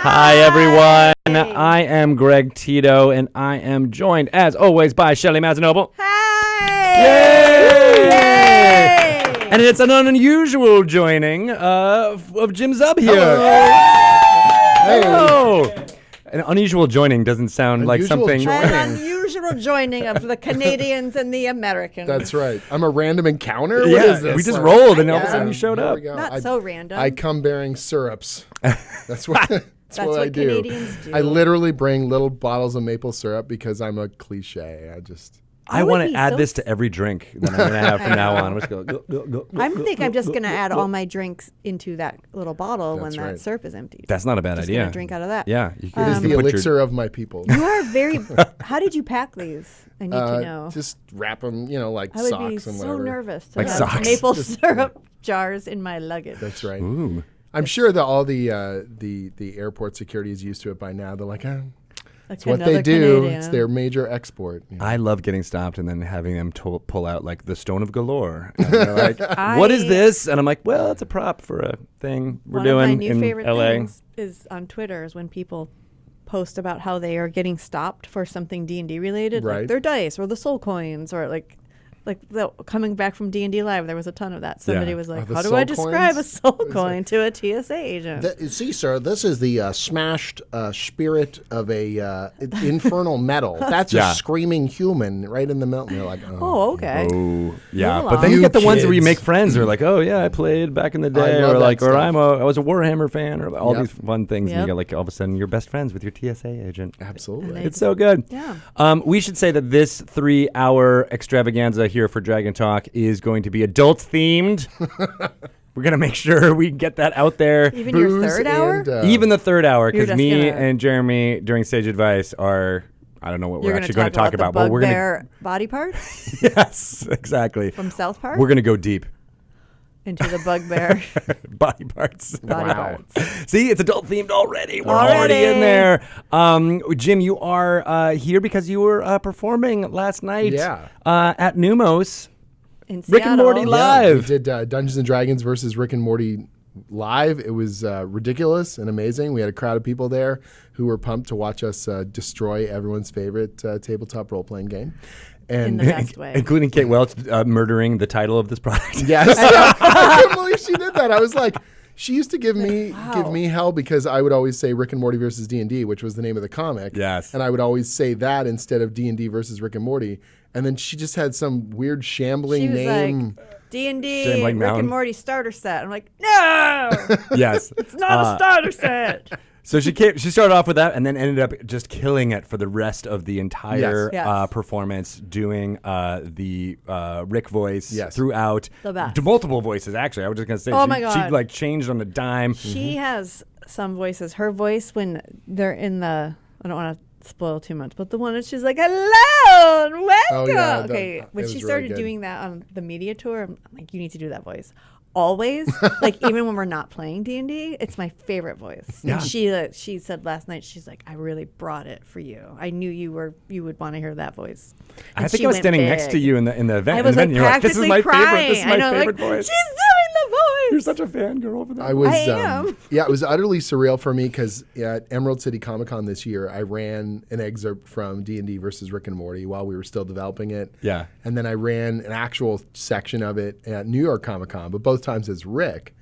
Hi, everyone. I am Greg Tito, and I am joined, as always, by Shelly Mazzanoble. Hi! Yay! And it's an unusual joining of Jim Zub here. Hello. An unusual joining doesn't sound like something. An unusual joining of the Canadians and the Americans. That's right. I'm a random encounter? Yeah, what is this? we just rolled, and all of a sudden you showed up. Not so random. I come bearing syrups. That's what that's what I do. Canadians do. I literally bring little bottles of maple syrup because I'm a cliche. I want to add this to every drink that I'm going to have from now on. I'm just going go. I'm just going to add all my drinks into that little bottle when that syrup is empty. That's not a bad idea. Gonna drink out of that. Yeah. It is the elixir of my people. You are very... How did you pack these? I need to know. Just wrap them, like I would socks be and so whatever. nervous to Like have socks. maple syrup jars in my luggage. That's right. Ooh. I'm sure that all the airport security is used to it by now. They're like, it's what they do. Canadian. It's their major export. I love getting stopped and then having them pull out like the Stone of Galore. And they're like, what is this? And I'm like, well, it's a prop for a thing we're doing One of my new in favorite LA. things is on Twitter is when people post about how they are getting stopped for something D&D related, Right. like their dice or the soul coins or like coming back from D&D Live, there was a ton of that. Somebody was like, the how do soul I describe coins? a soul coin to a TSA agent? See, sir, this is the smashed spirit of a infernal metal. That's Yeah. a screaming human right in the middle. And you're like, oh, okay. Oh, yeah. Move But then along. you get the ones where you kids. make friends. They're like, oh, yeah, I played back in the day. love Or that like, or stuff. I was a Warhammer fan. Or all Yep. these fun things. And Yep. you get like all of a sudden you're best friends with your TSA agent. Absolutely. It's so good. Yeah. We should say that this 3-hour extravaganza here for Dragon Talk is going to be adult themed. We're going to make sure we get that out there. Even your Booze third hour? and, Even the third hour, You're because just me gonna- and Jeremy during Sage Advice are, I don't know what we're actually going to talk about. The But we're going bugbear body parts to, yes, exactly. from South Park We're going to go deep. into the bugbear Body parts. body parts. See, it's adult themed already. We're Already. already in there. Jim, you are here because you were performing last night at Numos. In Rick and Morty Seattle. live. We did Dungeons and Dragons versus Rick and Morty live. It was ridiculous and amazing. We had a crowd of people there who were pumped to watch us destroy everyone's favorite tabletop role-playing game. In the best way. Including Kate Welch murdering the title of this product. Yes, I couldn't believe she did that. I was like, she used to give me hell because I would always say Rick and Morty versus D&D, which was the name of the comic. Yes. And I would always say that instead of D&D versus Rick and Morty. And then she just had some weird shambling She was name. like, D&D, Shambling Rick Mountain. and Morty starter set. I'm like, no, Yes. it's not a starter set. So she started off with that and then ended up just killing it for the rest of the entire Yes. performance, doing the Rick voice throughout. The best. Multiple voices, actually. I was just going to say, Oh my God. she like changed on the dime. She has some voices. Her voice when they're in the, I don't want to spoil too much, but the one that she's like, hello and welcome. yeah, okay, it when was she really started good. doing that on the media tour, I'm like, you need to do that voice. Always, like even when we're not playing D&D, it's my favorite voice. Yeah. And she said last night, she's like, I really brought it for you. I knew you would want to hear that voice. And I think she I was went standing next to big. you in the event. I was and then like you're like, this is practically my crying. favorite. This is my I know, favorite like, voice. she's doing the voice. You're such a fangirl over there. I was, am. it was utterly surreal for me because at Emerald City Comic Con this year, I ran an excerpt from D&D versus Rick and Morty while we were still developing it. Yeah. And then I ran an actual section of it at New York Comic Con, but both times as Rick,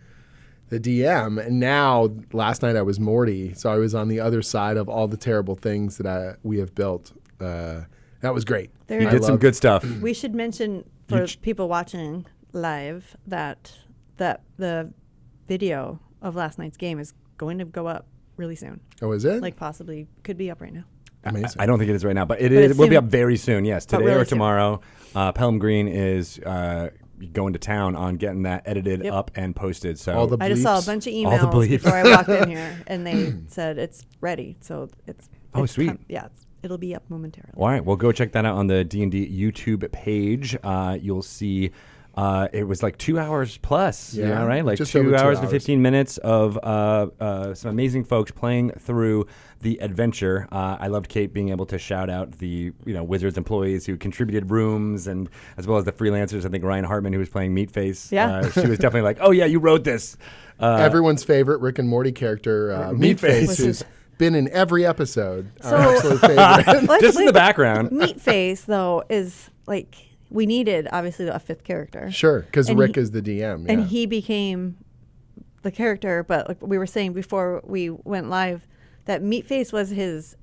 the DM. And now, last night I was Morty, so I was on the other side of all the terrible things that we have built. That was great. You did some good stuff. We should mention for people watching live that the video of last night's game is going to go up really soon. Oh, is it? Like possibly could be up right now. Amazing. I don't think it is right now, but it it's will be soon. up very soon. Yes, But today really or soon. tomorrow. Pelham Green is going to town on getting that edited up and posted. So All the I just saw a bleeps. bunch of All the emails bleeps. before I walked in here, and they said it's ready. So it's sweet. It'll be up momentarily. all right, well, go check that out on the D&D YouTube page. You'll see It was like 2 hours plus, Yeah, right? Like just 2 over 2 hours and hours. 15 minutes of some amazing folks playing through the adventure. I loved Kate being able to shout out the Wizards employees who contributed rooms, and as well as the freelancers. I think Ryan Hartman, who was playing Meatface, she was definitely like, "Oh yeah, you wrote this." Everyone's favorite Rick and Morty character, Meatface, who's been in every episode. Our absolute favorite. Just in the background. Meatface, though, is like, we needed, obviously, a fifth character. Sure, because And Rick he- is the DM. And yeah. he became the character, but like we were saying before we went live, that Meatface was his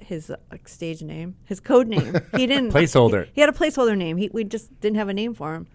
like stage name, his code name. He didn't Placeholder. He had a placeholder name. We just didn't have a name for him,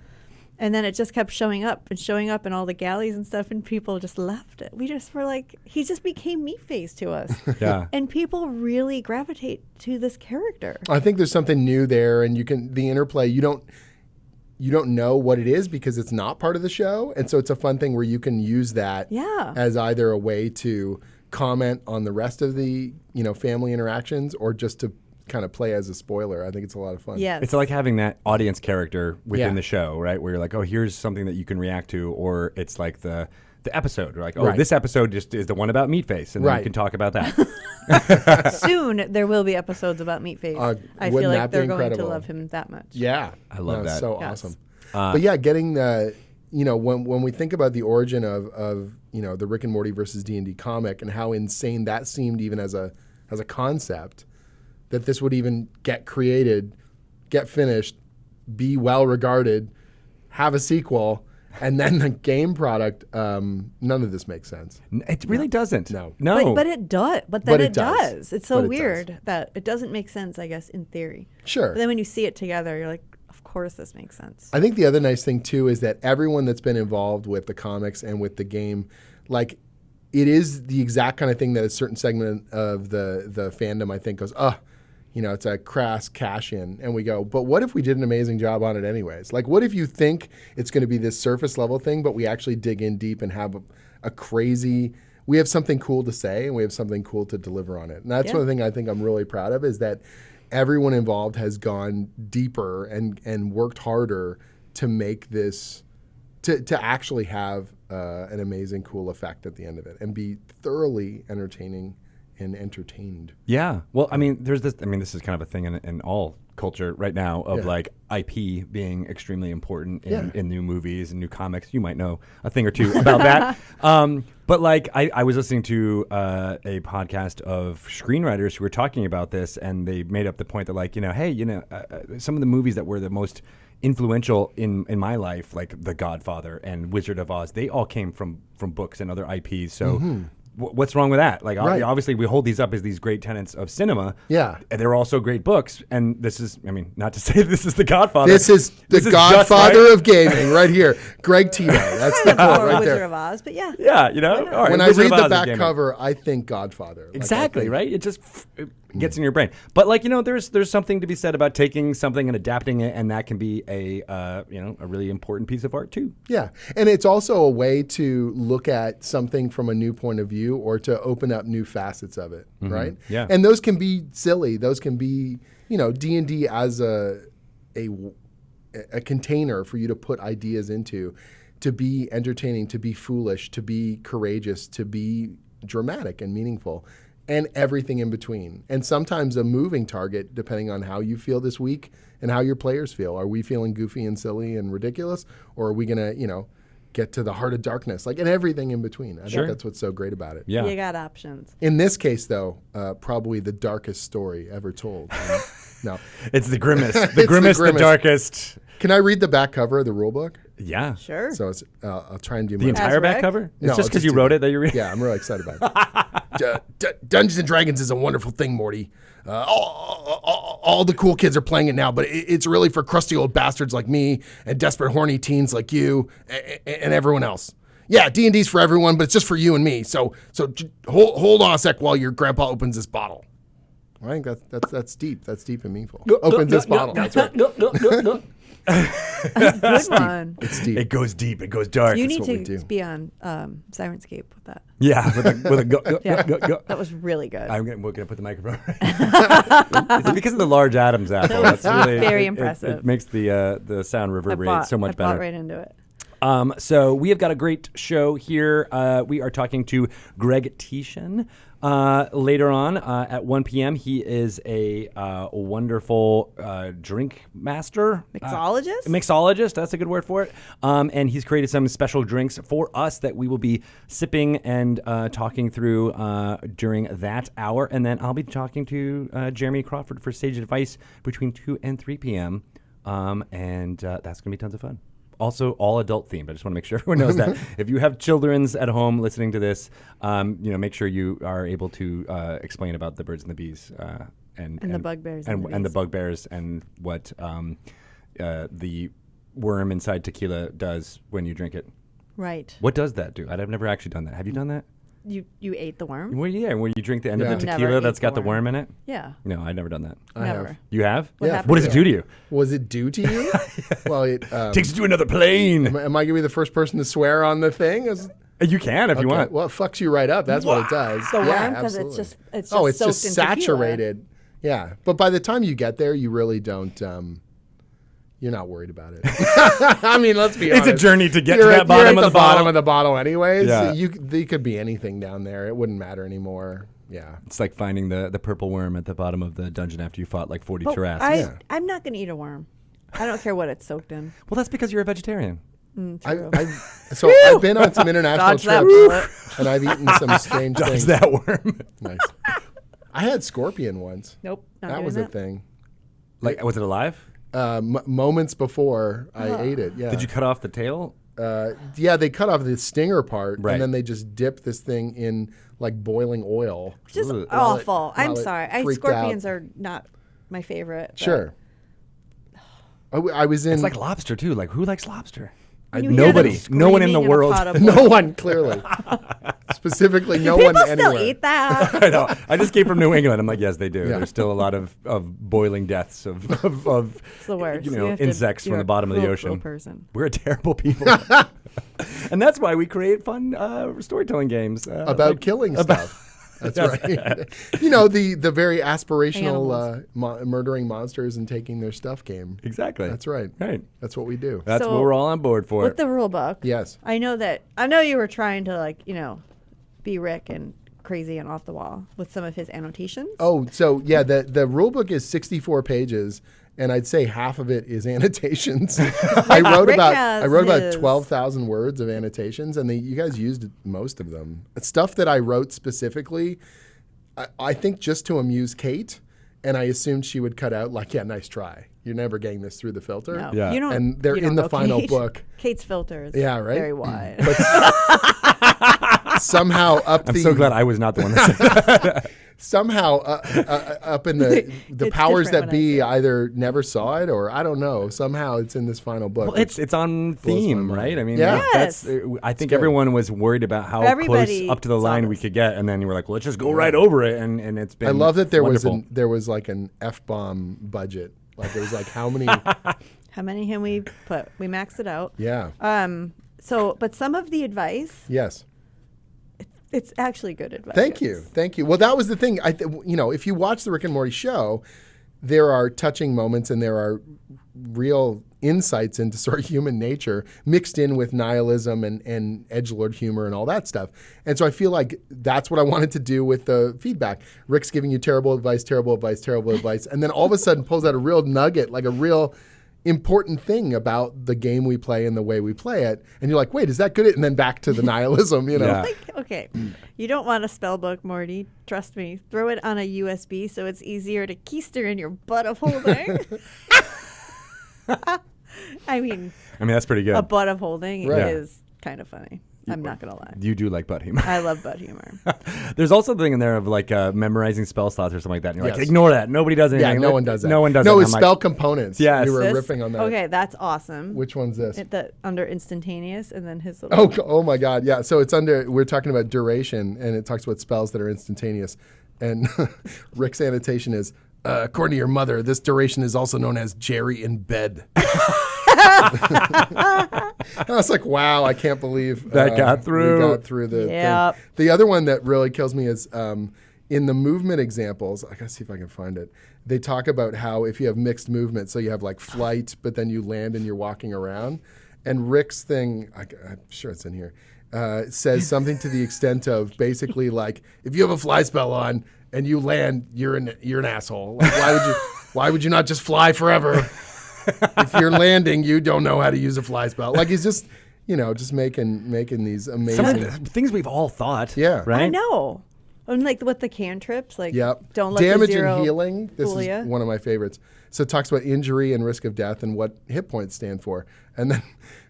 and then it just kept showing up in all the galleys and stuff, and people just left it. We just were like, he just became Meatface to us. Yeah. And people really gravitate to this character. I think there's something new there, and the interplay. You don't know what it is because it's not part of the show, and so it's a fun thing where you can use that Yeah. as either a way to comment on the rest of the family interactions or just to kind of play as a spoiler. I think it's a lot of fun. Yes. It's like having that audience character within Yeah. the show, right? Where you're like, oh, here's something that you can react to, or it's like the episode. You're like, oh, Right. this episode just is the one about Meatface, and then Right. you can talk about that. Soon there will be episodes about Meatface. I wouldn't feel that like be they're going to incredible? love him that much. Yeah, I love that. So Yes. awesome. But yeah, getting the when we think about the origin of the Rick and Morty versus D&D comic and how insane that seemed even as a concept, that this would even get created, get finished, be well regarded, have a sequel, and then the game product. None of this makes sense. It really doesn't. No. But it does. But then But it does. It's so But it weird that it doesn't make sense, I guess, in theory. Sure. But then when you see it together, you're like, of course this makes sense. I think the other nice thing too is that everyone that's been involved with the comics and with the game, like, it is the exact kind of thing that a certain segment of the fandom, I think, goes, it's a crass cash in. And we go, but what if we did an amazing job on it anyways? Like, what if you think it's going to be this surface level thing, but we actually dig in deep and have a crazy, we have something cool to say and we have something cool to deliver on it. And that's one of the things I think I'm really proud of, is that everyone involved has gone deeper and worked harder to make this, to actually have an amazing, cool effect at the end of it and be thoroughly entertaining and entertained. Yeah. Well, I mean, there's this. I mean, this is kind of a thing in all culture right now of like IP being extremely important in new movies and new comics. You might know a thing or two about that. But like, I was listening to a podcast of screenwriters who were talking about this, and they made up the point that like, hey, some of the movies that were the most influential in my life, like The Godfather and Wizard of Oz, they all came from books and other IPs. So what's wrong with that? Like, Right. obviously, we hold these up as these great tenets of cinema. Yeah. And they're also great books. And this is, I mean, not to say this is The Godfather. This is the Godfather just right. of gaming right here. Greg Tito. That's the quote Or right Wizard there. of Oz, but yeah. Yeah, all right, When I Wizard read of the Oz is back gaming. cover, I think Godfather. Like, Exactly, I think- right? It just gets in your brain. But like, there's something to be said about taking something and adapting it, and that can be a really important piece of art too. Yeah, and it's also a way to look at something from a new point of view or to open up new facets of it, right? Yeah. And those can be silly. Those can be, D&D as a container for you to put ideas into, to be entertaining, to be foolish, to be courageous, to be dramatic and meaningful, and everything in between. And sometimes a moving target, depending on how you feel this week and how your players feel. Are we feeling goofy and silly and ridiculous, or are we going to, get to the heart of darkness, like, and everything in between? I Sure. think that's what's so great about it. Yeah. You got options. In this case, though, probably the darkest story ever told. No. It's the grimmest. It's The the grimmest, the grimmest. darkest. Can I read the back cover of the rulebook? Yeah. Sure. So it's, I'll try and do The my entire back Rick? cover? No, It's just because you do wrote that. it that you read. Yeah, I'm really excited about it. Dungeons and Dragons is a wonderful thing, Morty. All the cool kids are playing it now, but it's really for crusty old bastards like me and desperate horny teens like you and everyone else. Yeah, D&D's for everyone, but it's just for you and me. So hold on a sec while your grandpa opens this bottle. I think that's deep. That's deep and meaningful. Opens this bottle. That's right. Good one. It's deep. It goes deep. It goes dark. You It's need what we to do. be on Sirenscape with that. Yeah, with a go. Yeah. Go. That was really good. We're gonna put the microphone. It's because of the large Adam's apple. That's really very it impressive. makes the sound reverberate so much I better. bought right into it. So we have got a great show here. We are talking to Greg Tishin later on at 1 p.m. He is a wonderful drink master. Mixologist, that's a good word for it. And he's created some special drinks for us that we will be sipping and talking through during that hour. And then I'll be talking to Jeremy Crawford for Sage Advice between 2 and 3 p.m. And that's going to be tons of fun. Also, all adult themed. I just want to make sure everyone knows that. If you have children's at home listening to this, make sure you are able to explain about the birds and the bees and the bugbears and the bugbears and what the worm inside tequila does when you drink it. Right. What does that do? I've never actually done that. Have you done that? You ate the worm? Well, yeah, when you drink the end of the Never tequila ate that's got the the worm. worm in it. Yeah. No, I've never done that. Never. You have? What Yeah. happened? What does it do to you? Was it due to you? Well, it Takes you to another plane. am I going to be the first person to swear on the thing? You can if you want. Well, it fucks you right up. That's what it does. The Yeah, worm? Because it's absolutely. just It's soaked just in saturated. Yeah. But by the time you get there, you really don't. You're not worried about it. I mean, let's be honest. It's a journey to get You're to at- that you're bottom at of the the bottom bottle. of the bottle anyways. Yeah. They could be anything down there. It wouldn't matter anymore. Yeah. It's like finding the purple worm at the bottom of the dungeon after you fought like 40 But giraffes. I'm not going to eat a worm. I don't care what it's soaked in. Well, that's because you're a vegetarian. True. I've been on some international Dodge that trips, bullet. and I've eaten some strange Dodge things. that worm. Nice. I had scorpion once. Nope. Not That doing was that. a thing. Like, was it alive? Moments before I ate it. Yeah. Did you cut off the tail? Yeah, they cut off the stinger part, Right. and then they just dip this thing in like boiling oil. Just Ugh. awful. I'm while it sorry. freaked Scorpions out. are not my favorite. but Sure. I was in. It's like lobster too. Like, who likes lobster? you hear Nobody. them No one in the screaming a world. pot of no blood. one clearly. Specifically, no People one still anywhere. eat that. I know. I just came from New England. I'm like, yes, they do. Yeah. There's still a lot of boiling deaths of It's the worst. you You know, have to- insects you're from a the bottom of the cruel, ocean. cruel person. We're a terrible people. And that's why we create fun storytelling games. About killing stuff. That's right. You know, the very aspirational murdering monsters and taking their stuff game. Exactly. That's right. Right. That's what we do. That's So, what we're all on board for. With the rule book. Yes. I know you were trying to be Rick and crazy and off the wall with some of his annotations. Oh, so yeah, the rule book is 64 pages, and I'd say half of it is annotations. I wrote Rick about has 12,000 words of annotations, and you guys used most of them. Stuff that I wrote specifically, I think just to amuse Kate, and I assumed she would cut out nice try. You're never getting this through the filter. No, Yeah. you don't. And they're you don't in the know final Kate. book. Kate's filter is Yeah, right? very wide. Somehow up I'm the so glad I was not the one that said that. somehow up in the It's powers different that when I be say it. either never saw it or I don't know. Somehow it's in this final book. Well, it's on blows my theme, mind. right? I mean, Yeah. that's. I think everyone was worried about how Everybody close up to the saw line we this. could get, and then you were like, well, let's just go right over it, and it's been. I love that there wonderful. was like an F-bomb budget. Like there was like how many? How many can we put? We maxed it out. Yeah. But some of the advice, Yes. it's actually good advice. Thank you. Well, that was the thing. If you watch the Rick and Morty show, there are touching moments and there are real insights into sort of human nature mixed in with nihilism and edgelord humor and all that stuff. And so I feel like that's what I wanted to do with the feedback. Rick's giving you terrible advice, and then all of a sudden pulls out a real nugget, like a real important thing about the game we play and the way we play it. And you're like, wait, is that good? And then back to the nihilism, you know? Yeah. Okay, you don't want a spell book, Morty. Trust me. Throw it on a USB so it's easier to keister in your butt of holding. I mean, that's pretty good. a butt of holding Right. is kind of funny. I'm not gonna lie. You do like butt humor. I love butt humor. There's also the thing in there of like memorizing spell slots or something like that. And you're like, Yes. ignore that. Nobody does anything. Yeah, no one does that. No one does No, it. it's I'm spell like, components. Yes. You were This- riffing on that. Okay, that's awesome. Which one's this? Under instantaneous, and then his little. Oh my God. Yeah. So we're talking about duration and it talks about spells that are instantaneous. And Rick's annotation is, according to your mother, this duration is also known as Jerry in bed. I was like, wow, I can't believe That got through. We got through the Yep. thing. The other one that really kills me is in the movement examples. I gotta see if I can find it. They talk about how if you have mixed movement, so you have like flight, but then you land and you're walking around. And Rick's thing, I'm sure it's in here, says something to the extent of basically like, if you have a fly spell on and you land, you're an asshole. Like, why would you not just fly forever? If you're landing, you don't know how to use a fly spell. Like he's just, just making these amazing Some of the things we've all thought. Yeah. Right? I know. And like with the cantrips, like Yep. don't let Damage the zero and healing. This fool is ya. one of my favorites. So it talks about injury and risk of death and what hit points stand for. And then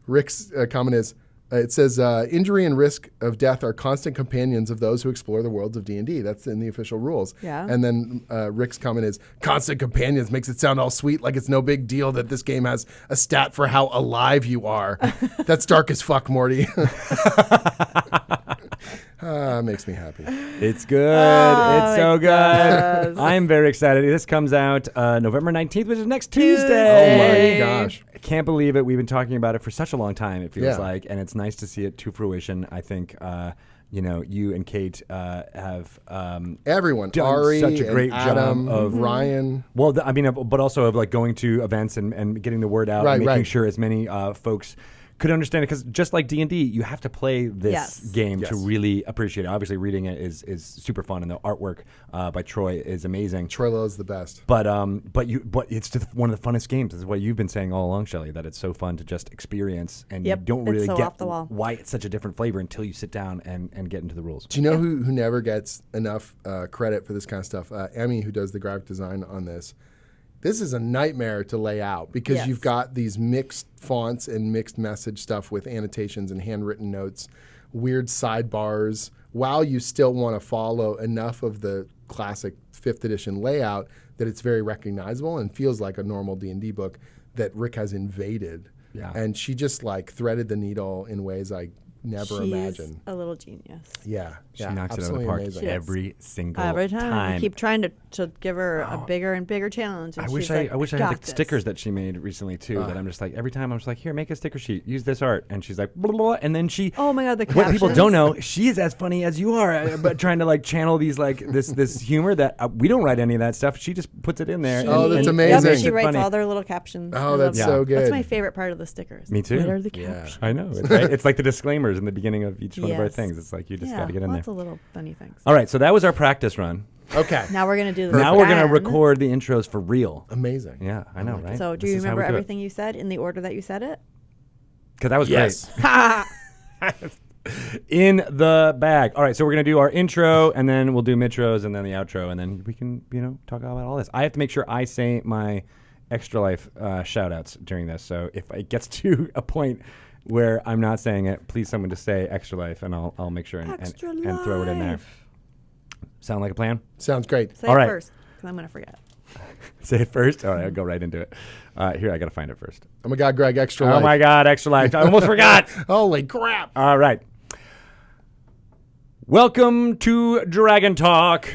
Rick's comment is, it says, injury and risk of death are constant companions of those who explore the worlds of D&D. That's in the official rules. Yeah. And then Rick's comment is, constant companions makes it sound all sweet, like it's no big deal that this game has a stat for how alive you are. That's dark as fuck, Morty. Makes me happy. It's good. Oh, it's so it good. does. I'm very excited. This comes out November 19th, which is next Tuesday. Oh my gosh. I can't believe it. We've been talking about it for such a long time, it feels Yeah. like, and it's nice to see it to fruition. I think, you and Kate have Everyone, done Ari, such a great and Adam, job of Ryan. Well, but also of like going to events and getting the word out, Right, and making right. sure as many folks could understand it, because just like D&D, you have to play this Yes. game Yes. to really appreciate it. Obviously, reading it is super fun, and the artwork by Troy is amazing. Troilo's the best. But it's just one of the funnest games. This is what you've been saying all along, Shelly, that it's so fun to just experience, and Yep, you don't it's really so get off the wall. why it's such a different flavor until you sit down and get into the rules. Do you know who never gets enough credit for this kind of stuff? Emmy, who does the graphic design on this. This is a nightmare to lay out because Yes. you've got these mixed fonts and mixed message stuff with annotations and handwritten notes, weird sidebars, while you still want to follow enough of the classic 5th edition layout that it's very recognizable and feels like a normal D&D book that Rick has invaded. Yeah. And she just like threaded the needle in ways I never She's imagined. a little genius. Yeah. She yeah, knocks it out of absolutely the park amazing. Yes. every single Every time. time. I keep trying to give her a bigger and bigger challenge. And I wish she's I like, wish I "Got had the this." stickers that she made recently too. That I'm just like every time I'm just like, here, make a sticker sheet, use this art, and she's like, blah, blah, blah, and then she. Oh my God, the What people captions. don't know, she is as funny as you are, but trying to like channel these like this humor that we don't write any of that stuff. She just puts it in there. She- Oh, that's Yep, amazing. she It's writes funny. all their little captions. I Oh, love that's that. so good. That's my favorite part of the stickers. Me too. What are the Yeah. captions? I know. It's, right? It's like the disclaimers in the beginning of each one of our Yes. things. It's like you just Yeah, got to get in there. lots of little funny things. All right, so that was our practice run. Okay. Now we're gonna do this. Now we're gonna again. record the intros for real. Amazing. Yeah, I know, right? So, do This you is how remember we do it. everything you said in the order that you said it? Because that was Yes. great. In the bag. All right, so we're gonna do our intro, and then we'll do midtros, and then the outro, and then we can, talk about all this. I have to make sure I say my Extra Life shout outs during this. So if it gets to a point where I'm not saying it, please someone just say Extra Life, and I'll make sure and throw it in there. Sound like a plan? Sounds great. Say All it right. first, because I'm gonna forget. Say it first? All right, I'll go right into it. Here, I got to find it first. Oh my God, Greg, extra Oh life. my God, Extra Life. I almost forgot. Holy crap. All right. Welcome to Dragon Talk.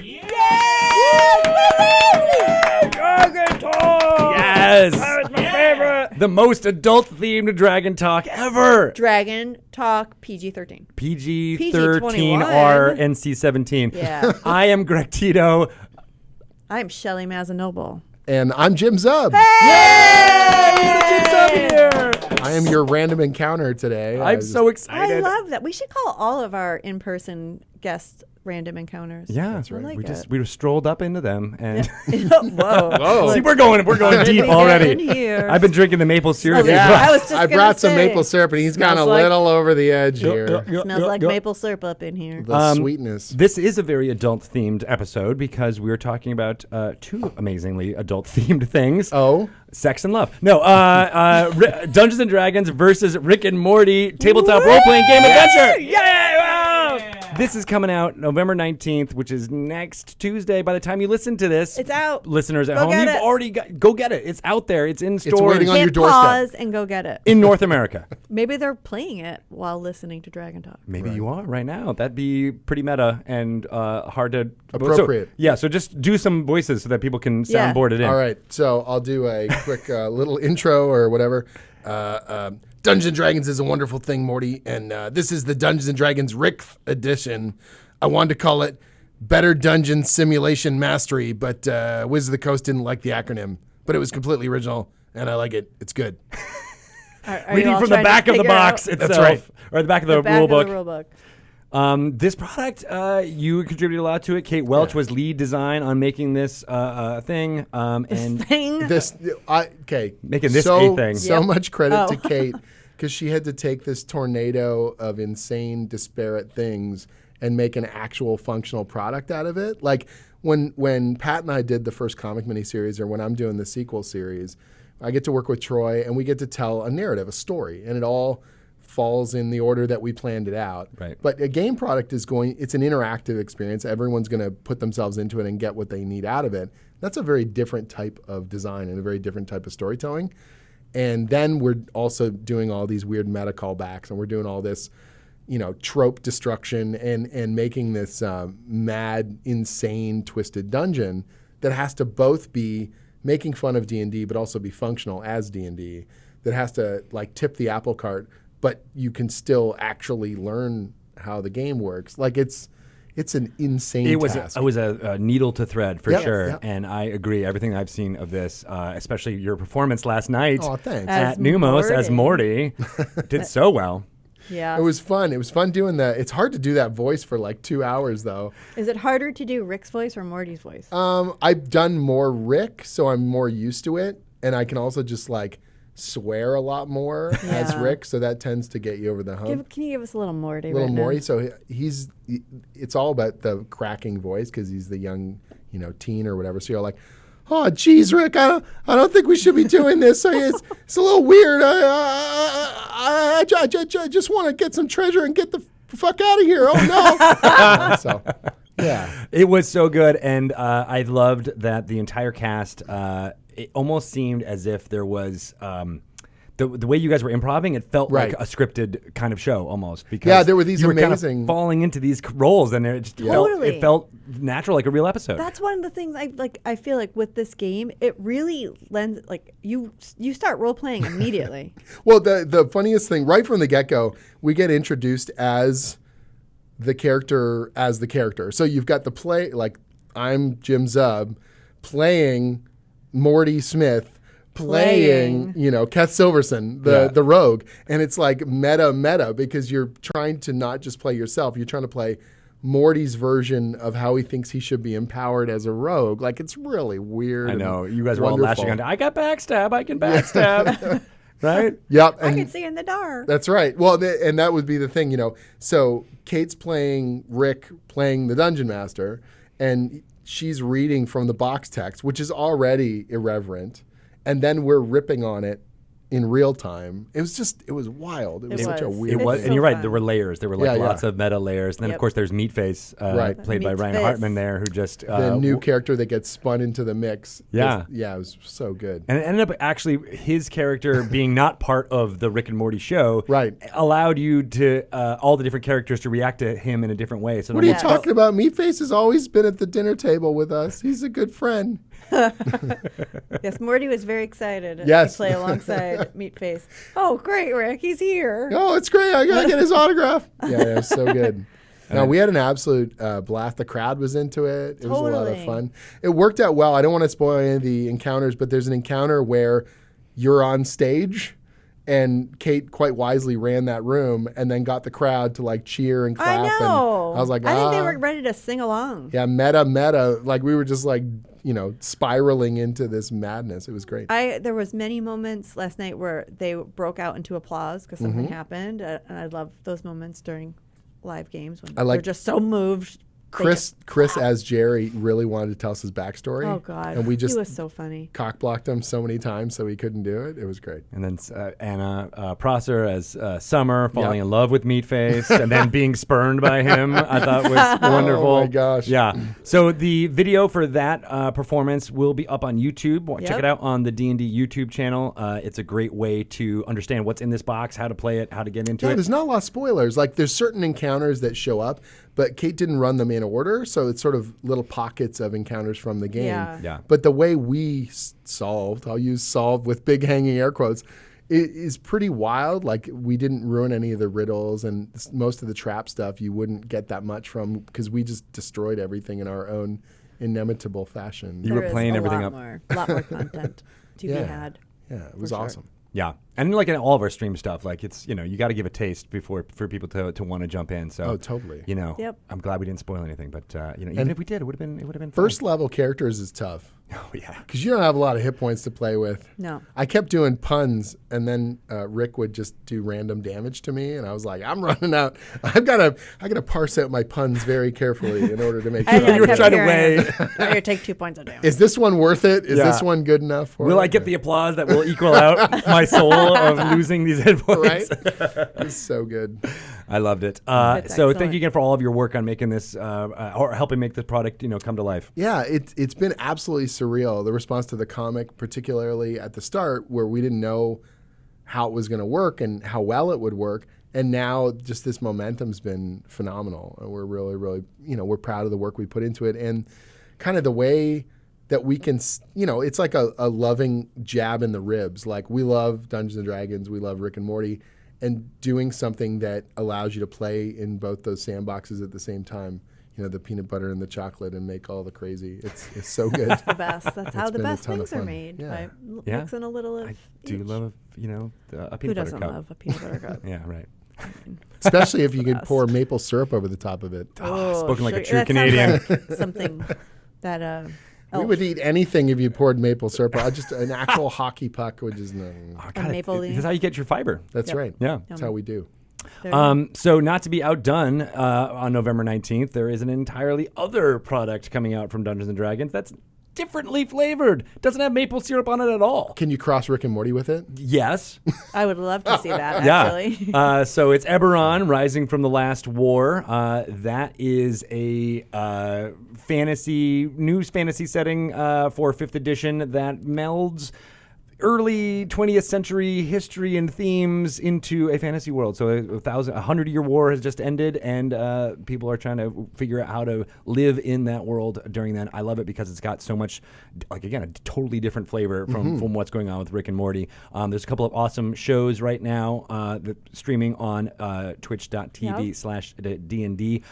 Dragon Talk! Yes! That was my favorite! The most adult-themed Dragon Talk ever! Dragon Talk PG-13. PG-13R, NC-17. Yeah. I am Greg Tito. I'm Shelly Mazzanoble. And I'm Jim Zub. Here. I am your random encounter today. I'm so excited. I love that. We should call all of our in-person guests random encounters. Yeah, That's right. I like we it. we strolled up into them and Whoa. see, we're going deep we already. get in here? I've been drinking the maple syrup. Yeah. as well. I was just I gonna brought some say, maple syrup, and he's gone a smells like- little over the edge here. Smells like maple syrup up in here. The sweetness. This is a very adult-themed episode because we're talking about two amazingly adult-themed things. Oh, Sex and love. No, Dungeons and Dragons versus Rick and Morty tabletop role-playing game adventure. Yeah! This is coming out November 19th, which is next Tuesday. By the time you listen to this, It's out. listeners at Go home, get you've it. already go get it. It's out there. It's in stores waiting on your Hit doorstep. pause and go get it. in North America. Maybe they're playing it while listening to Dragon Talk. Maybe you are right now. That'd be pretty meta and hard to Appropriate. So just do some voices so that people can Yeah. soundboard it in. all right. So I'll do a quick little intro or whatever. Dungeons and Dragons is a wonderful thing, Morty, and this is the Dungeons and Dragons Rick edition. I wanted to call it Better Dungeon Simulation Mastery, but Wizards of the Coast didn't like the acronym, but it was completely original, and I like it. It's good. Are reading you all from the trying to back of the figure box out itself, right. or the back of the, the back rule of book. the rule book? This product, you contributed a lot to it. Kate Welch was lead design on making this thing, and Thing. Okay. Making this a thing. So Yep. much credit to Oh. Kate because she had to take this tornado of insane, disparate things and make an actual functional product out of it. Like when Pat and I did the first comic miniseries, or when I'm doing the sequel series, I get to work with Troy and we get to tell a narrative, a story, and it all falls in the order that we planned it out. Right. But a game product it's an interactive experience. Everyone's going to put themselves into it and get what they need out of it. That's a very different type of design and a very different type of storytelling. And then we're also doing all these weird meta callbacks, and we're doing all this, trope destruction and making this mad, insane, twisted dungeon that has to both be making fun of D&D but also be functional as D&D, that has to tip the apple cart, but you can still actually learn how the game works. It's an insane task. It was a needle to thread for sure, Yep. and I agree. Everything I've seen of this, especially your performance last night Oh, thanks. at As Numos as Morty, did so well. Yeah. It was fun. It was fun doing that. It's hard to do that voice for 2 hours, though. Is it harder to do Rick's voice or Morty's voice? I've done more Rick, so I'm more used to it, and I can also just swear a lot more as Yeah. Rick, so that tends to get you over the hump. Can you give us a little Morty? Little right now? Morty, so it's all about the cracking voice because he's the young, teen or whatever. So you're like, oh, geez, Rick, I don't think we should be doing this. So it's a little weird. I just want to get some treasure and get the fuck out of here. Oh no! So yeah, It was so good, and I loved that the entire cast. It almost seemed as if there was. The way you guys were improvising, it felt Right. like a scripted kind of show almost. Because Yeah, there were these you were kind amazing- of falling into these roles, and it just felt, Totally. it felt natural, like a real episode. That's one of the things I feel like with this game, it really lends you start role playing immediately. Well, the funniest thing, right from the get-go, we get introduced as the character. So you've got the play, I'm Jim Zub playing Morty Smith, playing Keth Silverson, the rogue. And it's meta because you're trying to not just play yourself, you're trying to play Morty's version of how he thinks he should be empowered as a rogue. It's really weird. I know. You guys were wonderful. all lashing on, I got backstab, I can backstab. Right? Yep. I and- can see in the dark. That's right. Well, and that would be the thing, So Kate's playing Rick, playing the Dungeon Master, and she's reading from the box text, which is already irreverent, and then we're ripping on it in real time. It was wild. It was such a was. weird It was, It's and so you're right. fun. There were layers. There were Yeah, lots yeah. of meta layers. And then, of Yep. course, there's Meatface, Right. played by Ryan Meatface. Hartman there, who just the new character that gets spun into the mix. Yeah. It was so good. And it ended up actually his character being not part of the Rick and Morty show, Right. allowed you to all the different characters to react to him in a different way. So What are you Yes. talking about? Meatface has always been at the dinner table with us. He's a good friend. Yes, Morty was very excited Yes. to play alongside Meatface. Oh, great, Rick, he's here. Oh, it's great. I got to get his autograph. Yeah, it was so good. No, we had an absolute blast. The crowd was into it. It was a lot of Totally. fun. It worked out well. I don't want to spoil any of the encounters, but there's an encounter where you're on stage, and Kate quite wisely ran that room and then got the crowd to cheer and clap. I know. And I was like, I think they were ready to sing along. yeah, meta. We were just spiraling into this madness. It was great. There was many moments last night where they broke out into applause because something Mm-hmm. happened, and I love those moments during live games when I like- they're just so moved. they Chris just- as Jerry really wanted to tell us his backstory. Oh God, and we just he was so funny. cock blocked him so many times so he couldn't do it. It was great. And then Anna Prosser as Summer falling Yep. in love with Meatface and then being spurned by him, I thought was wonderful. Oh my gosh. Yeah. So the video for that performance will be up on YouTube. Check Yep. it out on the D&D YouTube channel. It's a great way to understand what's in this box, how to play it, how to get into Yeah, it. there's not a lot of spoilers. There's certain encounters that show up, but Kate didn't run them in order, so it's sort of little pockets of encounters from the game. Yeah. Yeah. But the way we solved, I'll use solved with big hanging air quotes, is pretty wild. We didn't ruin any of the riddles, and most of the trap stuff you wouldn't get that much from because we just destroyed everything in our own inimitable fashion. You were There is playing a everything lot up. more, lot more content to be Yeah. had. Yeah, it was sure. awesome. Yeah. And like in all of our stream stuff, like it's, you got to give a taste for people to want to jump in. So, totally. Yep. I'm glad we didn't spoil anything, but even if we did, it would have been fun. First level characters is tough. Oh yeah. Because you don't have a lot of hit points to play with. No. I kept doing puns, and then Rick would just do random damage to me, and I was like, I'm running out. I gotta parse out my puns very carefully in order to make sure. You were trying to weigh. Here, take 2 points of damage. Is this one worth it? Is this one good enough for Will I get the applause that will equal out my soul of losing these hit points? Right? It's so good. I loved it. So excellent. thank you again for all of your work on making this or helping make this product, come to life. Yeah, it's been absolutely surreal. The response to the comic, particularly at the start, where we didn't know how it was going to work and how well it would work, and now just this momentum's been phenomenal. And we're really, really, we're proud of the work we put into it, and kind of the way that we can, it's like a loving jab in the ribs. Like, we love Dungeons and Dragons, we love Rick and Morty, and doing something that allows you to play in both those sandboxes at the same time. The peanut butter and the chocolate, and make all the crazy. It's so good. It's the best. That's how the been a best ton of things are fun. made. Yeah. By mixing a little of I do each. love, a peanut Who butter doesn't cup. love a peanut butter cup? Yeah, right. Especially if you could Best. pour maple syrup over the top of it. Spoken like a sugar- true that sounds Canadian. like something that We would eat anything if you poured maple syrup. Just an actual hockey puck would just no. Oh, A maple this leaf. is how you get your fiber. That's Yep. right. Yeah. That's how we do. So not to be outdone, on November 19th, there is an entirely other product coming out from Dungeons & Dragons that's differently flavored. Doesn't have maple syrup on it at all. Can you cross Rick and Morty with it? Yes. I would love to see that, actually. Yeah. So it's Eberron, Rising from the Last War. That is a news fantasy setting for 5th edition that melds early 20th century history and themes into a fantasy world. So a 100-year war has just ended, and people are trying to figure out how to live in that world during that. I love it because it's got so much, like, again, a totally different flavor from what's going on with Rick and Morty. There's a couple of awesome shows right now that streaming on twitch.tv/D&D.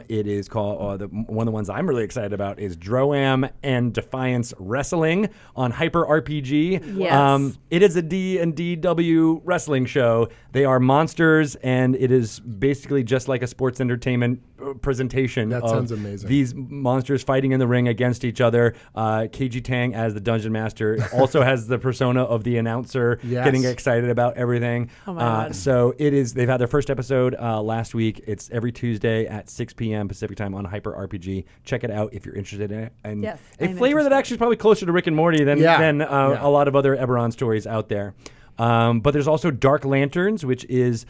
It is called, one of the ones I'm really excited about is Droam and Defiance Wrestling on Hyper RPG. Yes. It is a D&DW wrestling show. They are monsters, and it is basically just like a sports entertainment presentation. That of sounds amazing. These monsters fighting in the ring against each other. KG Tang as the Dungeon Master also has the persona of the announcer, Yes. getting excited about everything. Oh my God. So it is. They've had their first episode last week. It's every Tuesday at 6 p.m. Pacific time on Hyper RPG. Check it out if you're interested in it. And Yes, a I'm flavor that interested. actually is probably closer to Rick and Morty than a lot of other Eberron stories out there. But there's also Dark Lanterns, which is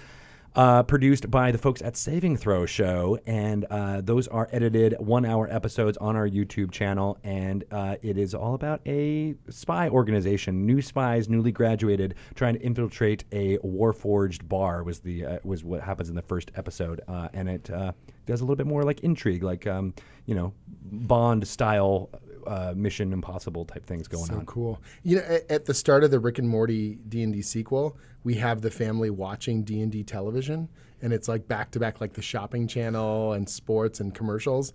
produced by the folks at Saving Throw Show, and those are edited 1-hour episodes on our YouTube channel, and it is all about a spy organization, new spies, newly graduated, trying to infiltrate a Warforged bar was what happens in the first episode, and it does a little bit more like intrigue, like Bond style. Mission Impossible type things going on. So cool. At the start of the Rick and Morty D&D sequel, we have the family watching D&D television, and it's like back to back, like the shopping channel and sports and commercials.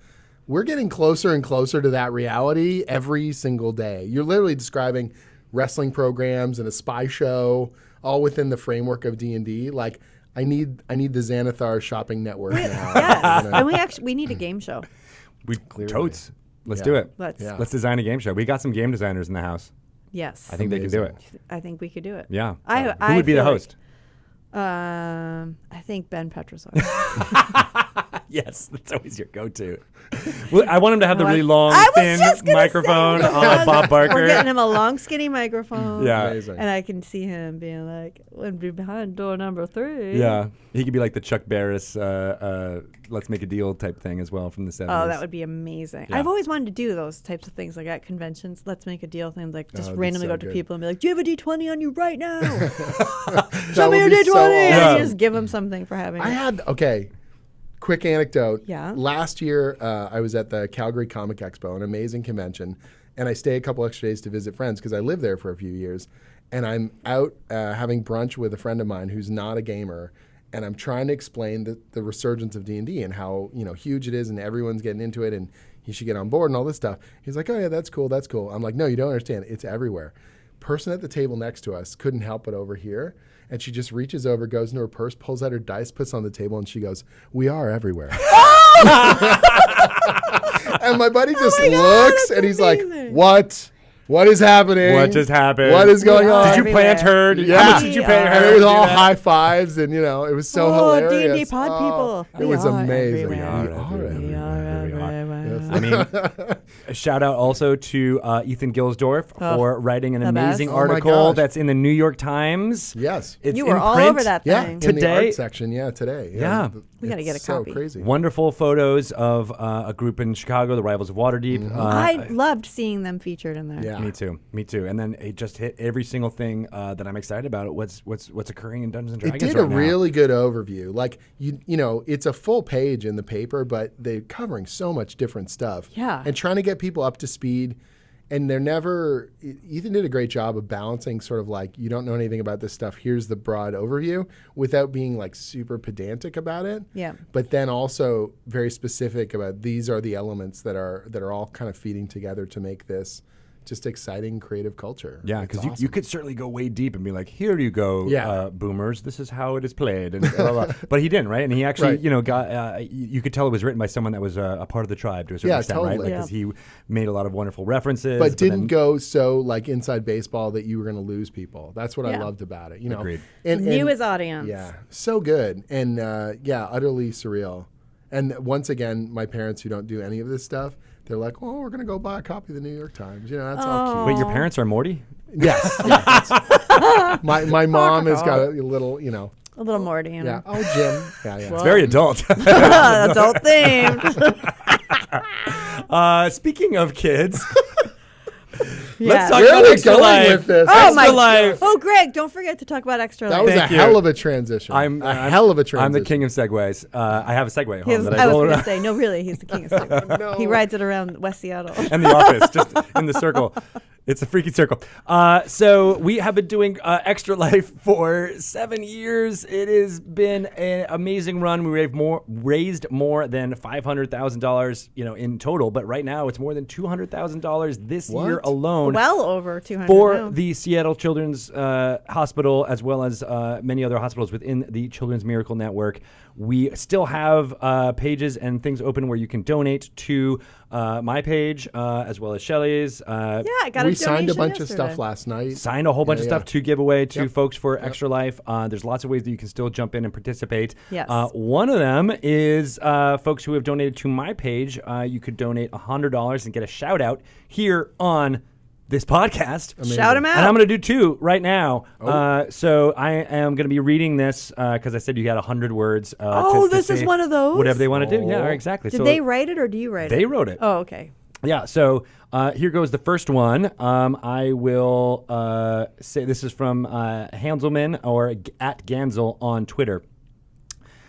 We're getting closer and closer to that reality every single day. You're literally describing wrestling programs and a spy show, all within the framework of D&D. Like, I need the Xanathar shopping network now. Yes. And we need a game show. We Clearly. totes. Let's Yeah. do it. Let's Design a game show. We got some game designers in the house. Yes. I think they can do it. I think we could do it. Yeah. I Who would be the feel like- host? I think Ben Petrosov. Yes, that's always your go-to. Well, I want him to have the really long, I was thin just gonna microphone say, a la Bob Barker. We're getting him a long, skinny microphone. Yeah. Amazing. And I can see him being like, "We'll be behind door number 3." Yeah, he could be like the Chuck Barris, "Let's Make a Deal" type thing as well from the 70s. Oh, that would be amazing. Yeah. I've always wanted to do those types of things, like at conventions. Let's make a deal things, like just that'd be randomly so go up to good. people and be like, "Do you have a D20 on you right now? That Show me your would D20." be so And awesome. you just give them something for having it. Quick anecdote. Yeah. Last year, I was at the Calgary Comic Expo, an amazing convention, and I stay a couple extra days to visit friends because I lived there for a few years. And I'm out having brunch with a friend of mine who's not a gamer, and I'm trying to explain the resurgence of D&D and how huge it is, and everyone's getting into it, and you should get on board and all this stuff. He's like, "Oh yeah, that's cool, that's cool." I'm like, "No, you don't understand. It's everywhere." person at the table next to us couldn't help but overhear. And she just reaches over, goes into her purse, pulls out her dice, puts on the table, and she goes, "We are everywhere." And my buddy just looks, and he's amazing. like, "What? What is happening? What just happened? What is going on?" Did you plant her? How much did you pay her? And it was all high fives, and it was so hilarious. D&D pod people. It was amazing. We are everywhere. I mean, a shout out also to Ethan Gilsdorf for writing an amazing best. article that's in the New York Times. Yes. It's You were in all print. over that Yeah, thing. in Today- the art section. Yeah, today. Yeah. We gotta get a so copy. crazy. Wonderful photos of a group in Chicago, the Rivals of Waterdeep. I loved seeing them featured in there. Yeah. Me too. And then it just hit every single thing that I'm excited about. What's occurring in Dungeons and It Dragons did a right now. really good overview. Like it's a full page in the paper, but they're covering so much different stuff. Yeah. And trying to get people up to speed. And they're never. Ethan did a great job of balancing sort of like, you don't know anything about this stuff, here's the broad overview, without being like super pedantic about it. Yeah. But then also very specific about these are the elements that are all kind of feeding together to make this just exciting creative culture. Yeah, It's because awesome. you could certainly go way deep and be like, here you go, Yeah. boomers. This is how it is played. And blah, blah, blah. But he didn't, right? And he actually, Right. got, you could tell it was written by someone that was a part of the tribe to a certain extent, right? totally. Because he made a lot of wonderful references. But didn't then- go so like inside baseball that you were going to lose people. That's what I Yeah. loved about it. Agreed. And Knew his audience. Yeah, so good, and utterly surreal. And once again, my parents who don't do any of this stuff, they're like, "Oh, we're going to go buy a copy of the New York Times." That's all cute. Wait, your parents are Morty? Yes. Yeah, my mom has got a little, A little Morty. You know. yeah. Oh, Jim. Yeah. It's very adult. Adult themed. Speaking of kids, Yeah. let's talk Where about are we Extra going Life. with this? Oh, Extra my Life. Oh, Greg, don't forget to talk about Extra That Life. was Thank a you. hell of a transition. I'm hell of a transition. I'm the king of segues. I have a Segway at He home was- that I I was roll going to around. say, no, really, he's the king of Segway. No. He rides it around West Seattle. And the office, just in the circle. It's a freaky circle. So we have been doing Extra Life for 7 years. It has been an amazing run. We raised more than $500,000, in total. But right now, it's more than $200,000 this year alone. Well over 200 For now. the Seattle Children's Hospital, as well as many other hospitals within the Children's Miracle Network. We still have pages and things open where you can donate to my page, as well as Shelly's. Yeah, I got a We signed a donation bunch of yesterday. stuff last night. Signed a whole bunch of stuff to give away to Yep. folks for Extra Life. There's lots of ways that you can still jump in and participate. Yes. One of them is folks who have donated to my page. You could donate $100 and get a shout out here on this podcast. Shout him out. And I'm going to do two right now. So I am going to be reading this because I said you got 100 words. Oh, to this is say one of those? Whatever they want to do. Yeah, Oh. exactly. Did So they write it or do you write it? They wrote it. Oh, okay. Yeah, so here goes the first one. I will say this is from Hanselman or at Gansel on Twitter.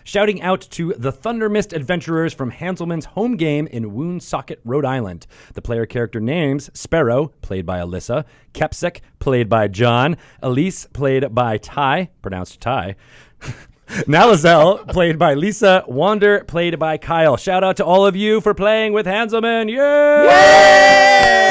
Shouting out to the Thunder Mist adventurers from Hanselman's home game in Woonsocket, Rhode Island. The player character names Sparrow, played by Alyssa, Kepsek, played by John, Elise, played by Ty, pronounced Ty, Nalazel, played by Lisa, Wander, played by Kyle. Shout out to all of you for playing with Hanselman.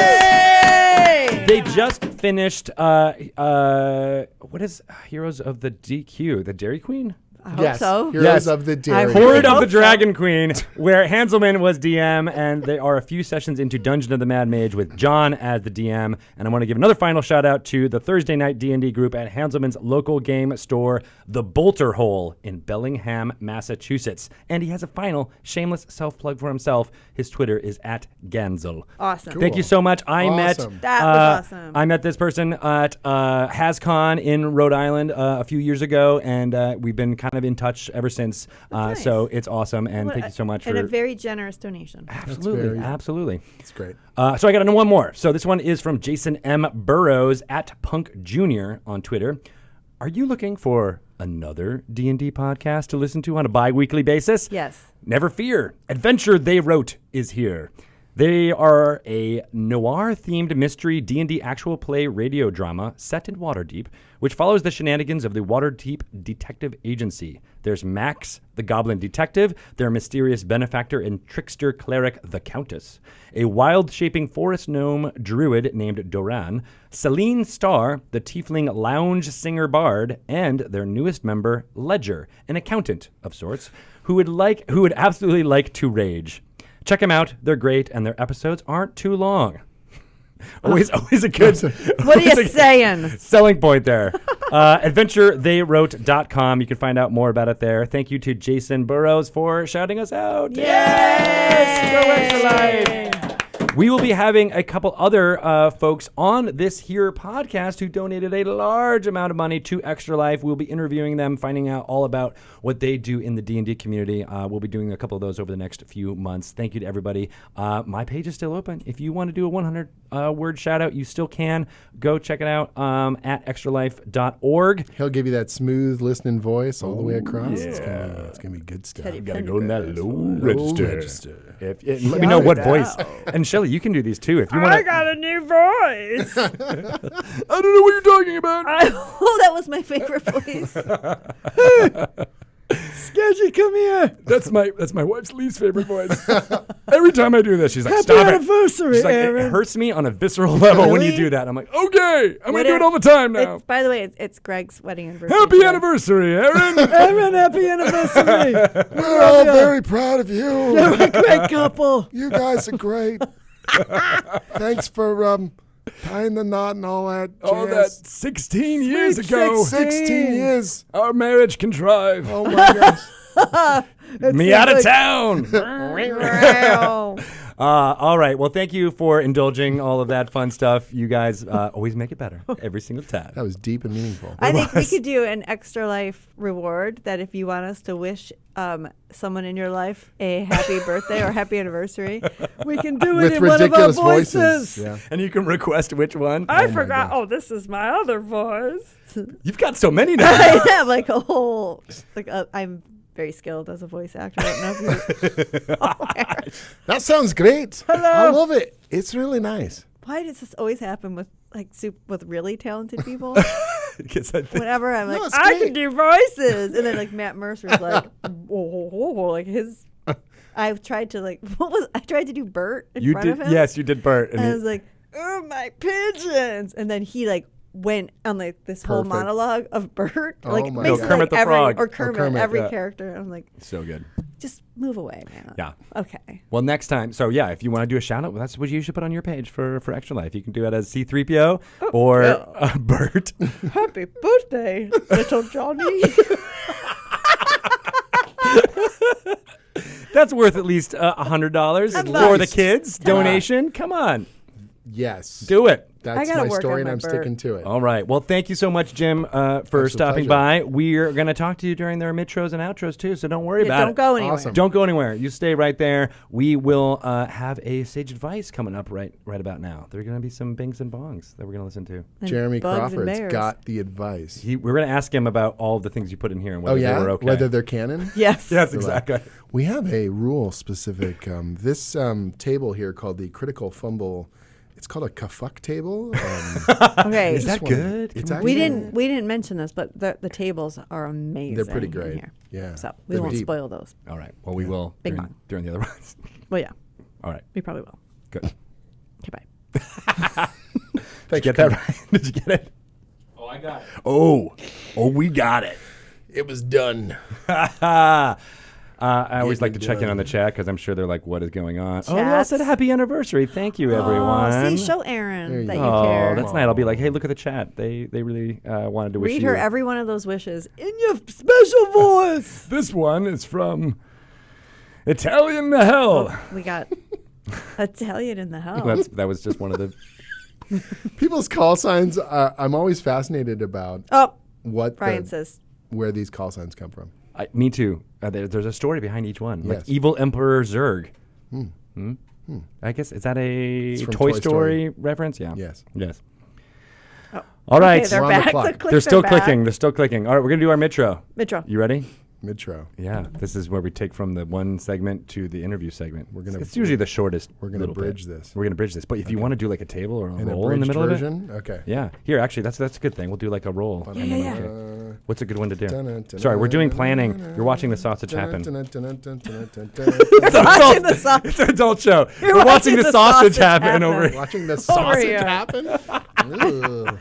Yay! They just finished, what is Heroes of the DQ, the Dairy Queen? I hope Yes. so. Heroes Yes. of the I Dairy. really Horde of hope the so. Dragon Queen, where Hanselman was DM, and they are a few sessions into Dungeon of the Mad Mage with John as the DM. And I want to give another final shout out to the Thursday night D&D group at Hanselman's local game store, The Bolter Hole in Bellingham, Massachusetts. And he has a final shameless self-plug for himself. His Twitter is at Gansel. Awesome. Thank you so much. I met Awesome. That was awesome. I met this person at HasCon in Rhode Island a few years ago, and we've been kind of in touch ever since. nice. So it's awesome, and thank you so much And for a very generous donation. absolutely, very- absolutely. It's great. So I got one more. So this one is from Jason M. Burrows at Punk Jr. on Twitter. Are you looking for another D&D podcast to listen to on a bi-weekly basis? Yes. Never fear. Adventure They Wrote is here. They are a noir-themed mystery D&D actual play radio drama set in Waterdeep, which follows the shenanigans of the Waterdeep Detective Agency. There's Max, the Goblin Detective, their mysterious benefactor and trickster cleric, the Countess, a wild-shaping forest gnome druid named Doran, Celine Starr, the tiefling lounge singer bard, and their newest member, Ledger, an accountant of sorts, who would absolutely like to rage. Check them out. They're great, and their episodes aren't too long. Always a good... What are you saying? Selling point there. AdventureTheyWrote.com. You can find out more about it there. Thank you to Jason Burrows for shouting us out. Yes! Go Extra Life! We will be having a couple other folks on this here podcast who donated a large amount of money to Extra Life. We'll be interviewing them, finding out all about what they do in the D&D community. We'll be doing a couple of those over the next few months. Thank you to everybody. My page is still open. If you want to do a 100-word shout-out, you still can. Go check it out at extralife.org. He'll give you that smooth listening voice all the way across. Yeah. It's gonna be good stuff. You got to go in that low register. Let me know what voice. And Shelly, you can do these too if you want. I got a new voice. I don't know what you're talking about. That was my favorite voice. Sketchy, come here. That's my wife's least favorite voice. Every time I do this, she's like, "Stop it!" Anniversary, she's like, Aaron. It hurts me on a visceral level when you do that. I'm like, okay, I'm gonna do it all the time now. By the way, it's Greg's wedding anniversary. Happy anniversary, Aaron. Aaron, happy anniversary. We're all very proud of you. You're a great couple. You guys are great. Thanks for tying the knot and all that. All that 16 years ago. 16 years. Our marriage contrived. Oh my gosh. Me out of town. All right. Well, thank you for indulging all of that fun stuff. You guys always make it better every single time. That was deep and meaningful. I think we could do an Extra Life reward that if you want us to wish someone in your life a happy birthday or happy anniversary, we can do it with in one of our voices. Yeah. And you can request which one. I forgot. Oh, this is my other voice. You've got so many now. I have like a whole, I'm very skilled as a voice actor. I don't know if you. That sounds great. Hello. I love it. It's really nice. Why does this always happen with with really talented people? Whenever I'm like, I can do voices, and then like Matt Mercer's like, like his. I tried to I tried to do Bert in front of him. Yes, you did Bert. And I was like, oh my pigeons, and then he went on this whole monologue of Bert, basically Kermit the Frog or Kermit every character. I'm like, so good. Just move away, man. Yeah. Okay. Well, next time. So yeah, if you want to do a shout out, that's what you should put on your page for Extra Life. You can do it as C-3PO or Bert. Happy birthday, little Johnny. That's worth at least $100 for the kids. Donation. Come on. Yes. Do it. That's my story, and I'm sticking to it. All right. Well, thank you so much, Jim, for stopping by. We're going to talk to you during their intros and outros, too, so don't worry about it. Don't go anywhere. Awesome. Don't go anywhere. You stay right there. We will have a Sage Advice coming up right about now. There are going to be some bings and bongs that we're going to listen to. And Jeremy bugs and Crawford's bears. got the advice. We're going to ask him about all of the things you put in here and whether they were okay. Whether they're canon? Yes. Yes, exactly. We have a rule-specific. This table here called the Critical Fumble. It's called a kafuck table. Okay, is that good? We didn't mention this, but the tables are amazing. They're pretty great. Here. Yeah. So we won't spoil those. All right. Well, we will during the other ones. Well, yeah. All right. We probably will. Good. Okay, bye. Did you get that right? Did you get it? Oh, I got it. Oh, we got it. It was done. I always like to check in on the chat because I'm sure they're like, what is going on? Chats. Oh, they all said happy anniversary. Thank you, everyone. See, show Aaron that you Oh, care. that's nice. I'll be like, hey, look at the chat. They really wanted to wish you. Read her every one of those wishes in your special voice. This one is from Italian to Hell. Oh, we got Italian in the hell. That was just one of the... People's call signs, I'm always fascinated about what Brian says. Where these call signs come from. Me too. There's a story behind each one. Yes. Like Evil Emperor Zurg. I guess, is that a Toy Story reference? Yeah. Yes. All right. Okay, they're We're on the back. clock. They're still clicking. They're still clicking. All right, we're going to do our Mitro. Mitro. You ready? Midtro. Yeah, this is where we take from the one segment to the interview segment. It's usually the shortest. We're going to bridge this. We're going to bridge this. But if you want to do like a table or a An roll in the middle version? of it. Okay. Yeah. Here, actually, that's a good thing. We'll do like a roll. Yeah. What's a good one to do? Sorry, we're doing planning. You're watching the sausage happen. Watching the sausage. It's an adult show. You're We're watching the sausage happen happen. over. Watching the sausage here. happen? Ugh.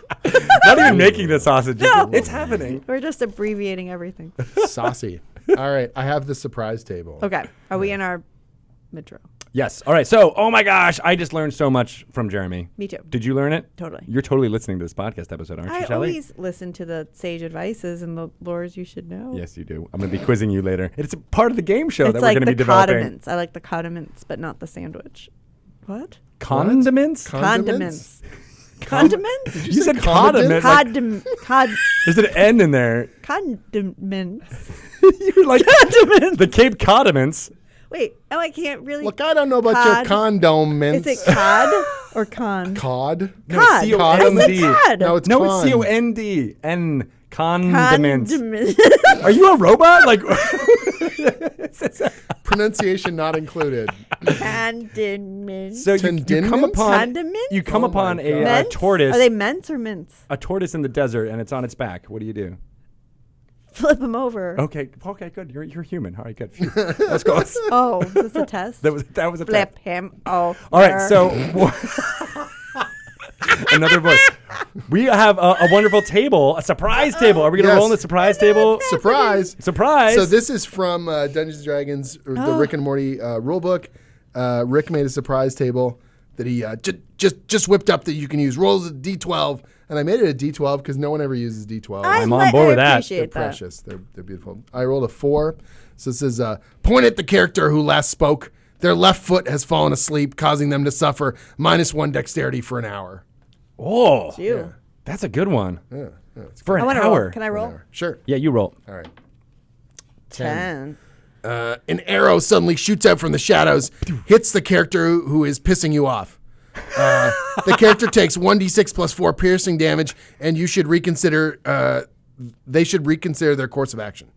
Not even making the sausage. No. It's happening. We're just abbreviating everything. Saucy. All right. I have the surprise table. Okay. Are we in our Metro? Yes. All right. So, oh my gosh, I just learned so much from Jeremy. Me too. Did you learn it? Totally. You're totally listening to this podcast episode, aren't you, I Shelly? always listen to the sage advices and the lores you should know. Yes, you do. I'm going to be quizzing you later. It's a part of the game show It's that like we're going to the be developing. condiments. I like the condiments, but not the sandwich. What? Condiments? Condiments. Condiments? You said condiments? condiments. There's an N in there. Condiments. You're like the Cape Codiments. Wait. Oh, I can't really. Look, I don't know about your condom mints. Is it cod or con? Cod? No, Cod. C-O-N-D. I said cod. No, it's No, con. it's C-O-N-D. N. Condiments. Condiments. Are you a robot? Like, Pronunciation not included. Condiments. so you come Tendinments? upon Condiments? you come Oh upon my a God. Mints? tortoise. Are they mints or mints? A tortoise in the desert, and it's on its back. What do you do? Flip them over. Okay, good. You're human. All right, good. Phew. Let's go. Oh, is this a test? That was a Flip test. him over. All right, so another voice. We have a wonderful table, a surprise table. Are we going to Yes. roll in the surprise table? Surprise. Surprise. So this is from Dungeons & Dragons, or the Rick and Morty rulebook. Rick made a surprise table that he just whipped up that you can use. Rolls a D12. And I made it a D12 because no one ever uses D12. I'm on board with that. They're Appreciate that. precious. They're beautiful. I rolled a 4. So it says, point at the character who last spoke. Their left foot has fallen asleep, causing them to suffer -1 dexterity for an hour. Oh, You. that's a good one. Yeah, it's For I an want to hour. roll. Can I an roll? hour. Sure. Yeah, you roll. All right. 10. An arrow suddenly shoots out from the shadows, hits the character who is pissing you off. The character takes 1d6 plus 4 piercing damage, and you should reconsider. They should reconsider their course of action.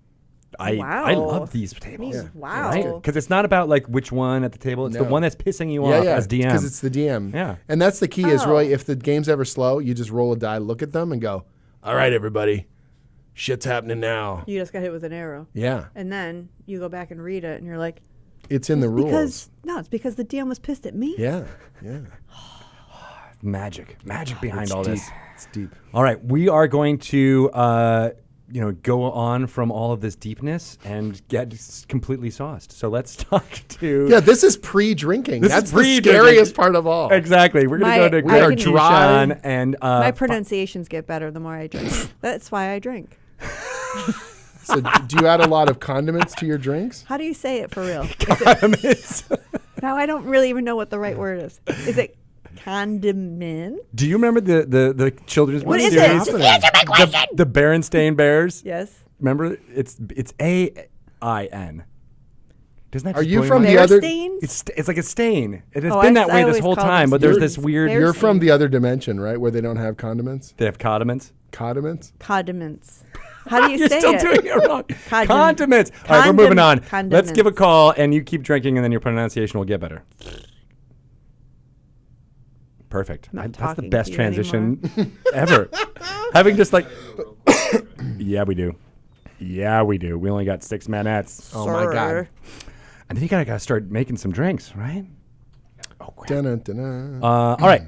I love these tables. Wow. Because it's not about like which one at the table. It's the No. one that's pissing you off as DM. because it's the DM. Yeah. And that's the key. Is Oh. really, if the game's ever slow, you just roll a die, look at them, and go, "All right, everybody, shit's happening now." You just got hit with an arrow. Yeah, And then you go back and read it, and you're like, it's in the rules. it's because the DM was pissed at me. Yeah. magic behind all this. It's deep. All right, we are going to go on from all of this deepness and get completely sauced. So let's talk to Yeah, this is pre-drinking. This is That's the pre-drinking. scariest part of all. Exactly. We're gonna My- go to I Greg can- Keyshawn and My pronunciations get better the more I drink. That's why I drink. So, do you add a lot of condiments to your drinks? How do you say it for real? condiments. Now I don't really even know what the right word is. Is it condiment? Do you remember the children's What book is it? series? Just answer my question. The Berenstain Bears. Yes. Remember, it's A-I-N. Doesn't that Are just you blow from your the mind? other? Stains? It's like a stain. It has Oh, been I that way this always whole call time, them but there's stains. this weird. They're You're from stains. the other dimension, right? Where they don't have condiments? They have condiments. Condiments? Condiments. How do you You're say still it? doing it wrong. Condom- Condiments. All right, we're moving on. Let's condiments. give a call, and you keep drinking, and then your pronunciation will get better. Perfect. I'm not That's the talking best to you transition ever. Having just like, yeah, we do. Yeah, we do. We only got 6 manettes. Oh my God. Sir. And then you gotta start making some drinks, right? Oh, crap. Dun-dun-dun-dun. All right.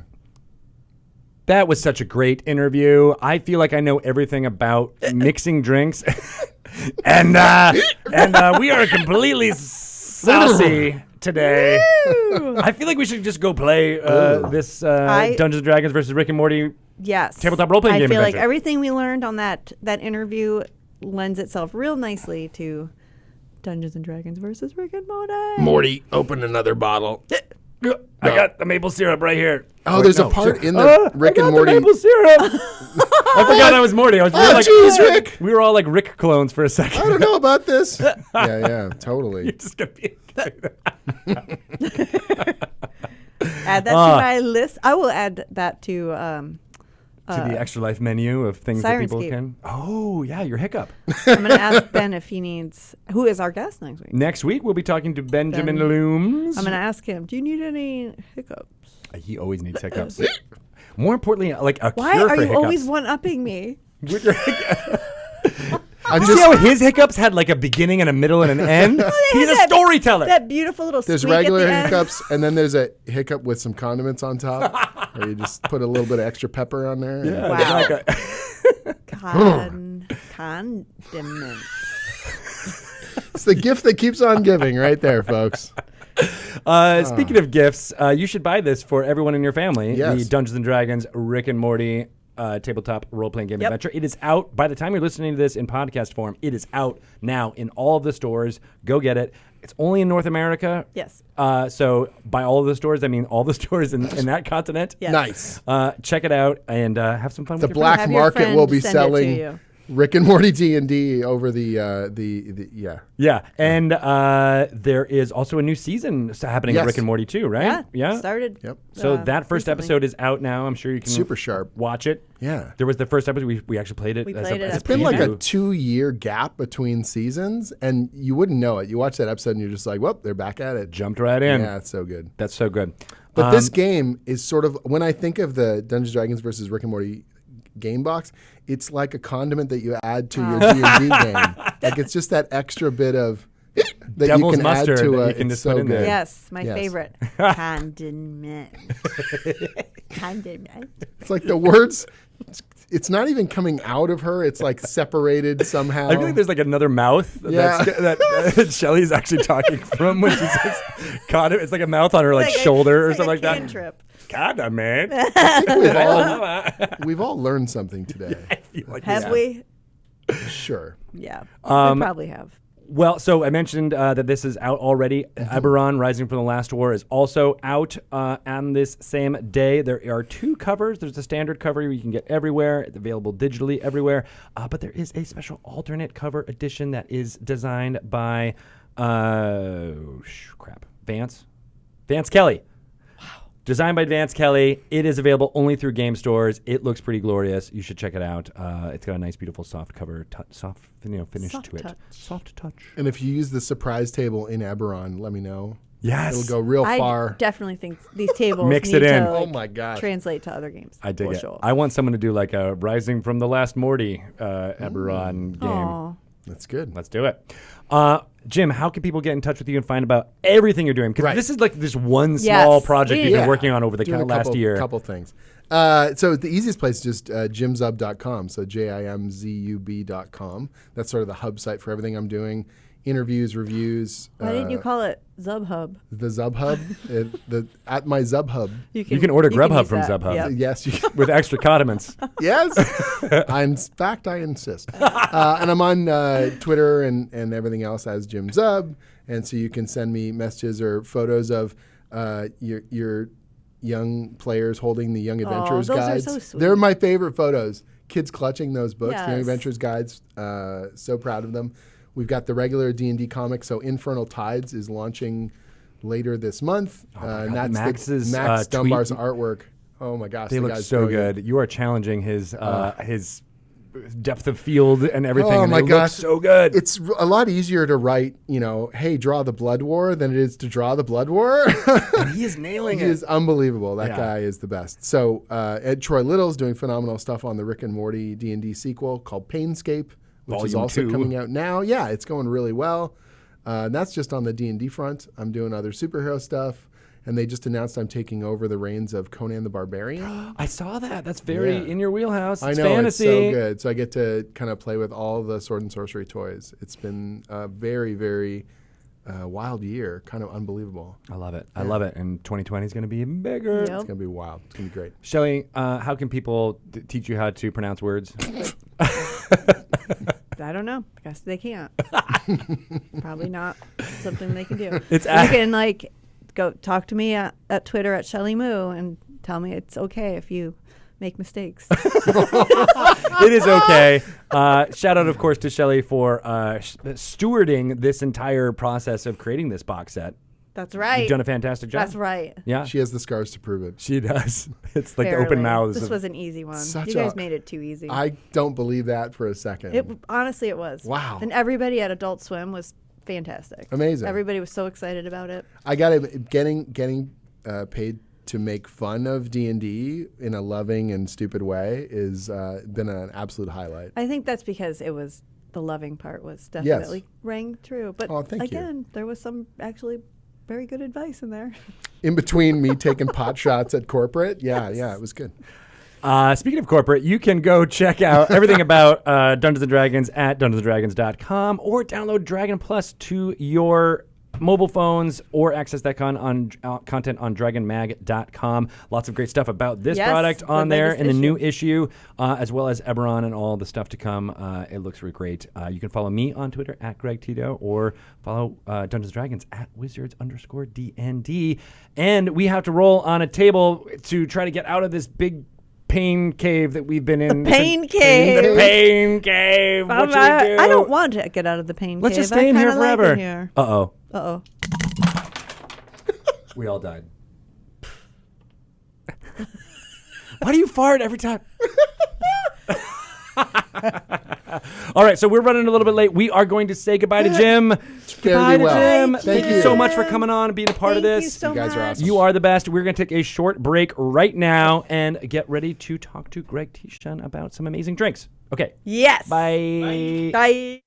That was such a great interview. I feel like I know everything about mixing drinks. and we are completely saucy today. I feel like we should just go play this Dungeons & Dragons versus Rick and Morty Yes. tabletop role-playing game I feel like adventure. everything we learned on that interview lends itself real nicely to Dungeons and Dragons versus Rick and Morty. Morty, open another bottle. I got the maple syrup right here. Oh, there's a part in the Rick and Morty. The maple syrup. I forgot that was Morty. I was Oh, jeez, Rick. We were all like Rick clones for a second. I don't know about this. yeah, totally. You're just gonna be. Add that to my list. I will add that to To the Extra Life menu of things that people Sirenscape. can. Oh, yeah, your hiccup. I'm going to ask Ben if he needs. Who is our guest next week? Next week, we'll be talking to Benjamin Ben. Looms. I'm going to ask him. Do you need any hiccups? He always needs hiccups. More importantly, like a Why cure are for you hiccups. always one-upping me? With your hiccups. I'm You see how his hiccups had like a beginning and a middle and an end? He's a that- storyteller. That beautiful little There's squeak regular at the end. hiccups, and then there's a hiccup with some condiments on top, where you just put a little bit of extra pepper on there. Yeah, Wow. like Condiments. It's the gift that keeps on giving right there, folks. Speaking of gifts, you should buy this for everyone in your family. Yes. The Dungeons and Dragons Rick and Morty tabletop role-playing game Yep. adventure. It is out. By the time you're listening to this in podcast form, it is out now in all of the stores. Go get it. It's only in North America. Yes. So by all of the stores, I mean all the stores in that continent. Yes. Nice. Check it out and have some fun The with your black friends. Have your market friend will be send it to selling you. Rick and Morty D&D over the yeah. Yeah, and there is also a new season happening Yes. of Rick and Morty too, right? Yeah. Started. Yep. So that first recently. episode is out now. I'm sure you can Super sharp. watch it. Yeah. There was the first episode. We actually played it. We as played it as at It's been like a preview. 2-year gap between seasons, and you wouldn't know it. You watch that episode, and you're just like, "Whoop, they're back at it." Jumped right in. Yeah, it's so good. That's so good. But this game is sort of, when I think of the Dungeons & Dragons versus Rick and Morty game box, it's like a condiment that you add to your D&D game. Like it's just that extra bit of that Devil's you can add mustard to that it. you can It's just put so in there. good. Yes, my Yes. favorite. Condiment. Condiment. It's like the words, it's not even coming out of her. It's like separated somehow. I feel like there's like another mouth Yeah. that Shelly's actually talking from when she says condom. It's like a mouth on her like shoulder or something like that. Cantrip. Condom, man. We've all learned something today. Have we? Sure. Yeah. We probably have. Well, so I mentioned that this is out already. Eberron, Rising from the Last War, is also out on this same day. There are 2 covers. There's the standard cover you can get everywhere. It's available digitally everywhere. But there is a special alternate cover edition that is designed by, Vance Kelly. Designed by Vance Kelly. It is available only through game stores. It looks pretty glorious. You should check it out. It's got a nice, beautiful soft cover, finish Soft to it. touch. Soft touch. And if you use the surprise table in Eberron, let me know. Yes. It'll go real I far. definitely think these tables Mix need it in. to Oh my gosh. translate to other games. I dig for it. Sure. I want someone to do like a Rising from the Last Morty Eberron game. Aw. That's good. Let's do it. Jim, how can people get in touch with you and find about everything you're doing? Because Right. this is like this one small project you've Yeah. been working on over the Doing a last year. couple things. So the easiest place is just jimzub.com. So JIMZUB.com. That's sort of the hub site for everything I'm doing. Interviews, reviews. Why didn't you call it Zub Hub? The Zub Hub? At my Zub Hub. You can order Grubhub use from that. Zubhub. Yep. Yes. With extra condiments. Yes. In fact, I insist. And I'm on Twitter and everything else as Jim Zub. And so you can send me messages or photos of your young players holding the Young Adventurers those are guides. so sweet. They're my favorite photos. Kids clutching those books, the Young Yes. Adventurers guides. So proud of them. We've got the regular D&D comic. So Infernal Tides is launching later this month. And God, that's Max's, Max tweet- Dunbar's artwork. Oh my gosh. They the look guy's so brilliant. good. You are challenging his depth of field and everything. Oh and my they gosh, look so good. It's a lot easier to write, hey, draw the Blood War than it is to draw the Blood War. And he is nailing He it. is unbelievable. That Yeah. guy is the best. So Ed Troy Little's doing phenomenal stuff on the Rick and Morty D&D sequel called Painscape, which is Volume also 2. coming out now. Yeah, it's going really well. And that's just on the D&D front. I'm doing other superhero stuff. And they just announced I'm taking over the reins of Conan the Barbarian. I saw that. That's very Yeah. in your wheelhouse. I It's know, fantasy. it's so good. So I get to kind of play with all the sword and sorcery toys. It's been a very, very wild year. Kind of unbelievable. I love it. I love it. And 2020 is going to be even bigger. Yep. It's going to be wild. It's going to be great. Shelly, how can people teach you how to pronounce words? I don't know. I guess they can't. Probably not something they can do. It's you can go talk to me at Twitter at Shelly Moo and tell me it's okay if you make mistakes. It is okay. Shout out, of course, to Shelly for stewarding this entire process of creating this box set. That's right. You've done a fantastic job. That's right. Yeah. She has the scars to prove it. She does. It's like the Barely. open mouths. This was an easy one. Such You guys a- made it too easy. I don't believe that for a second. Honestly, it was. Wow. And everybody at Adult Swim was fantastic. Amazing. Everybody was so excited about it. I got it. Getting paid to make fun of D&D in a loving and stupid way is been an absolute highlight. I think that's because it was the loving part was definitely rang true. But thank you. there was some actually very good advice in there. In between me taking pot shots at corporate, yeah, it was good. Speaking of corporate, you can go check out everything about Dungeons & Dragons at dungeonsanddragons.com or download Dragon Plus to your mobile phones or access that content on dragonmag.com. Lots of great stuff about this product on there in the new issue, as well as Eberron and all the stuff to come. It looks really great. You can follow me on Twitter at Greg Tito or follow Dungeons & Dragons at Wizards_DND. And we have to roll on a table to try to get out of this big pain cave that we've been in. The pain cave. The pain cave. What should we do? I don't want to get out of the pain Let's cave. just stay in here I kinda like forever. it here. Uh-oh. Uh-oh. We all died. Why do you fart every time? All right, so we're running a little bit late. We are going to say goodbye to Jim. Goodbye to Jim. Bye, Thank you Jim. so much for coming on and being a part of Thank this. you so You guys are much. awesome. You are the best. We're going to take a short break right now and get ready to talk to Greg Tishon about some amazing drinks. Okay. Yes. Bye. Bye.